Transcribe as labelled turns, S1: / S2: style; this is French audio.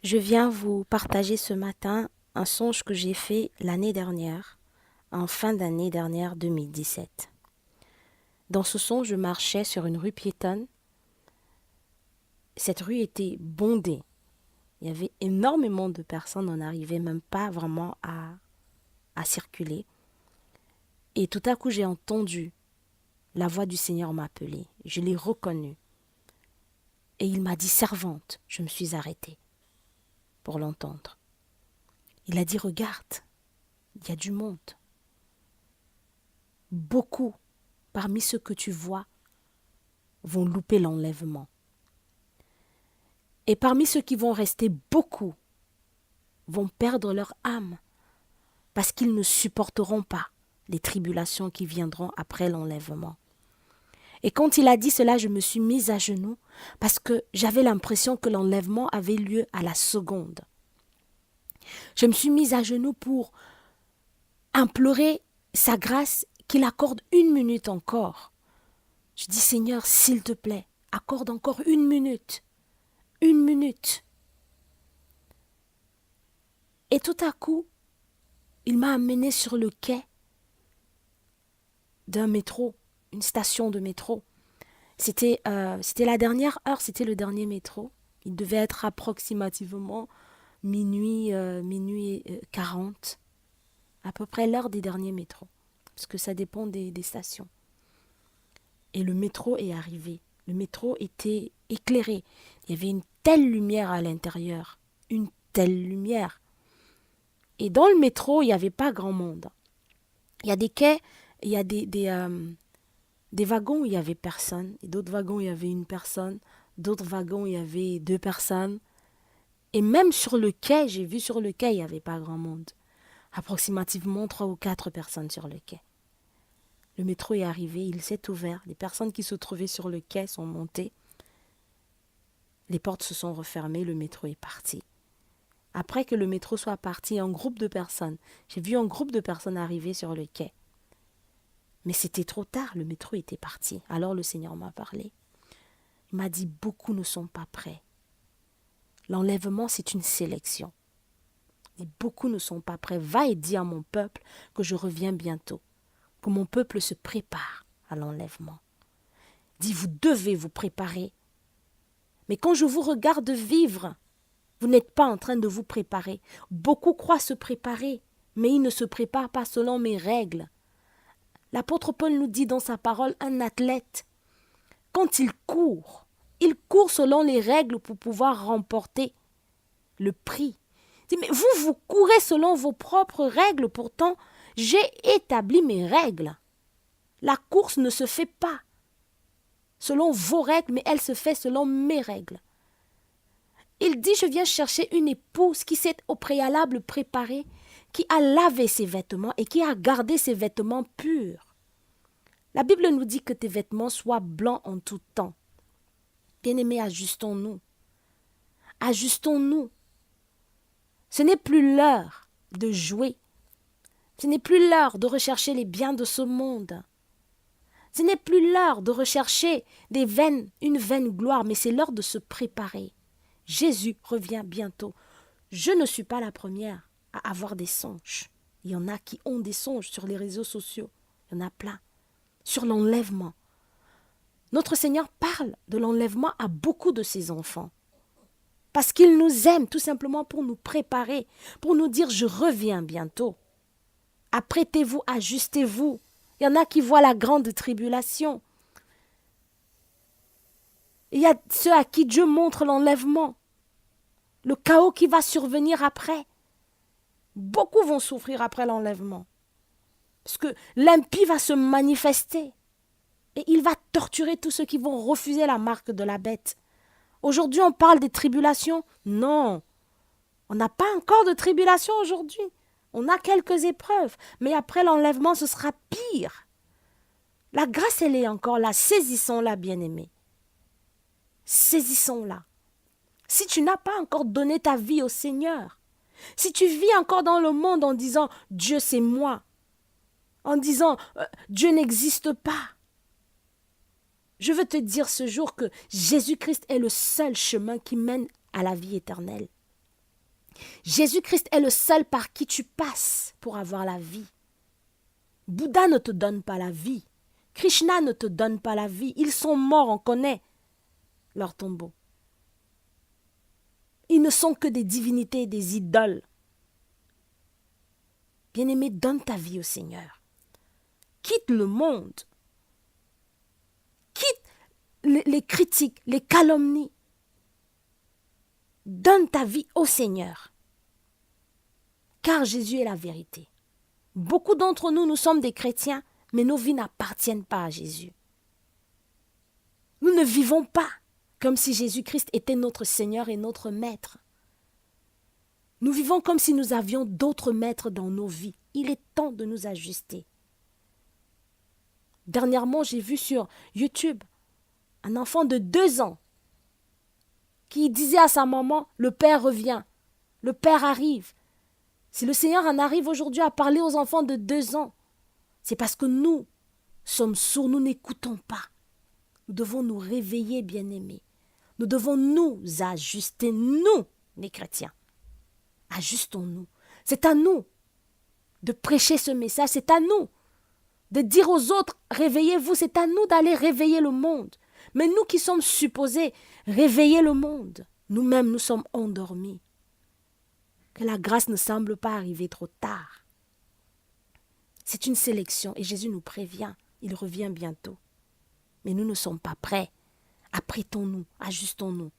S1: Je viens vous partager ce matin un songe que j'ai fait l'année dernière, en fin d'année dernière 2017. Dans ce songe, je marchais sur une rue piétonne. Cette rue était bondée. Il y avait énormément de personnes, on n'arrivait même pas vraiment à circuler. Et tout à coup, j'ai entendu la voix du Seigneur m'appeler. Je l'ai reconnu. Et il m'a dit servante. Je me suis arrêtée pour l'entendre. Il a dit regarde, il y a du monde. Beaucoup parmi ceux que tu vois vont louper l'enlèvement. Et parmi ceux qui vont rester, beaucoup vont perdre leur âme parce qu'ils ne supporteront pas les tribulations qui viendront après l'enlèvement. Et quand il a dit cela, je me suis mise à genoux parce que j'avais l'impression que l'enlèvement avait lieu à la seconde. Je me suis mise à genoux pour implorer sa grâce qu'il accorde 1 minute encore. Je dis Seigneur, s'il te plaît, accorde encore 1 minute. 1 minute. Et tout à coup, il m'a amené sur le quai d'un métro, une station de métro. C'était la dernière heure, c'était le dernier métro. Il devait être approximativement minuit 40, à peu près l'heure des derniers métros, parce que ça dépend des stations. Et le métro est arrivé. Le métro était éclairé. Il y avait une telle lumière à l'intérieur, une telle lumière. Et dans le métro, il n'y avait pas grand monde. Il y a des quais, il y a des wagons où il n'y avait personne, et d'autres wagons où il y avait une personne, d'autres wagons où il y avait 2 personnes. Et même sur le quai, j'ai vu sur le quai, il n'y avait pas grand monde. Approximativement 3 ou 4 personnes sur le quai. Le métro est arrivé, il s'est ouvert. Les personnes qui se trouvaient sur le quai sont montées. Les portes se sont refermées, le métro est parti. Après que le métro soit parti, un groupe de personnes, j'ai vu un groupe de personnes arriver sur le quai. Mais c'était trop tard, le métro était parti. Alors le Seigneur m'a parlé. Il m'a dit, beaucoup ne sont pas prêts. L'enlèvement, c'est une sélection. Et beaucoup ne sont pas prêts. Va et dis à mon peuple que je reviens bientôt, que mon peuple se prépare à l'enlèvement. Dis, vous devez vous préparer. Mais quand je vous regarde vivre, vous n'êtes pas en train de vous préparer. Beaucoup croient se préparer, mais ils ne se préparent pas selon mes règles. L'apôtre Paul nous dit dans sa parole, un athlète, quand il court selon les règles pour pouvoir remporter le prix. Mais vous courez selon vos propres règles, pourtant j'ai établi mes règles. La course ne se fait pas selon vos règles, mais elle se fait selon mes règles. Il dit, je viens chercher une épouse qui s'est au préalable préparée, qui a lavé ses vêtements et qui a gardé ses vêtements purs. La Bible nous dit que tes vêtements soient blancs en tout temps. Bien-aimés, ajustons-nous. Ajustons-nous. Ce n'est plus l'heure de jouer. Ce n'est plus l'heure de rechercher les biens de ce monde. Ce n'est plus l'heure de rechercher une vaine gloire, mais c'est l'heure de se préparer. Jésus revient bientôt. Je ne suis pas la première à avoir des songes. Il y en a qui ont des songes sur les réseaux sociaux. Il y en a plein. Sur l'enlèvement. Notre Seigneur parle de l'enlèvement à beaucoup de ses enfants. Parce qu'il nous aime tout simplement pour nous préparer, pour nous dire je reviens bientôt. Apprêtez-vous, ajustez-vous. Il y en a qui voient la grande tribulation. Il y a ceux à qui Dieu montre l'enlèvement, le chaos qui va survenir après. Beaucoup vont souffrir après l'enlèvement. Parce que l'impie va se manifester. Et il va torturer tous ceux qui vont refuser la marque de la bête. Aujourd'hui, on parle des tribulations. Non, on n'a pas encore de tribulation aujourd'hui. On a quelques épreuves. Mais après l'enlèvement, ce sera pire. La grâce, elle est encore là. Saisissons-la, bien-aimés. Saisissons-la. Si tu n'as pas encore donné ta vie au Seigneur, si tu vis encore dans le monde en disant « Dieu, c'est moi », en disant « Dieu n'existe pas », je veux te dire ce jour que Jésus-Christ est le seul chemin qui mène à la vie éternelle. Jésus-Christ est le seul par qui tu passes pour avoir la vie. Bouddha ne te donne pas la vie. Krishna ne te donne pas la vie. Ils sont morts, on connaît leur tombeau. Ils ne sont que des divinités, des idoles. Bien-aimé, donne ta vie au Seigneur. Quitte le monde. Quitte les critiques, les calomnies. Donne ta vie au Seigneur. Car Jésus est la vérité. Beaucoup d'entre nous, nous sommes des chrétiens, mais nos vies n'appartiennent pas à Jésus. Nous ne vivons pas comme si Jésus-Christ était notre Seigneur et notre Maître. Nous vivons comme si nous avions d'autres maîtres dans nos vies. Il est temps de nous ajuster. Dernièrement, j'ai vu sur YouTube un enfant de 2 ans qui disait à sa maman, le Père revient, le Père arrive. Si le Seigneur en arrive aujourd'hui à parler aux enfants de 2 ans, c'est parce que nous sommes sourds, nous n'écoutons pas. Nous devons nous réveiller, bien-aimés. Nous devons nous ajuster, nous, les chrétiens. Ajustons-nous. C'est à nous de prêcher ce message, c'est à nous de dire aux autres, réveillez-vous, c'est à nous d'aller réveiller le monde. Mais nous qui sommes supposés réveiller le monde, nous-mêmes, nous sommes endormis. Que la grâce ne semble pas arriver trop tard. C'est une sélection et Jésus nous prévient, il revient bientôt. Mais nous ne sommes pas prêts. Apprêtons-nous, ajustons-nous.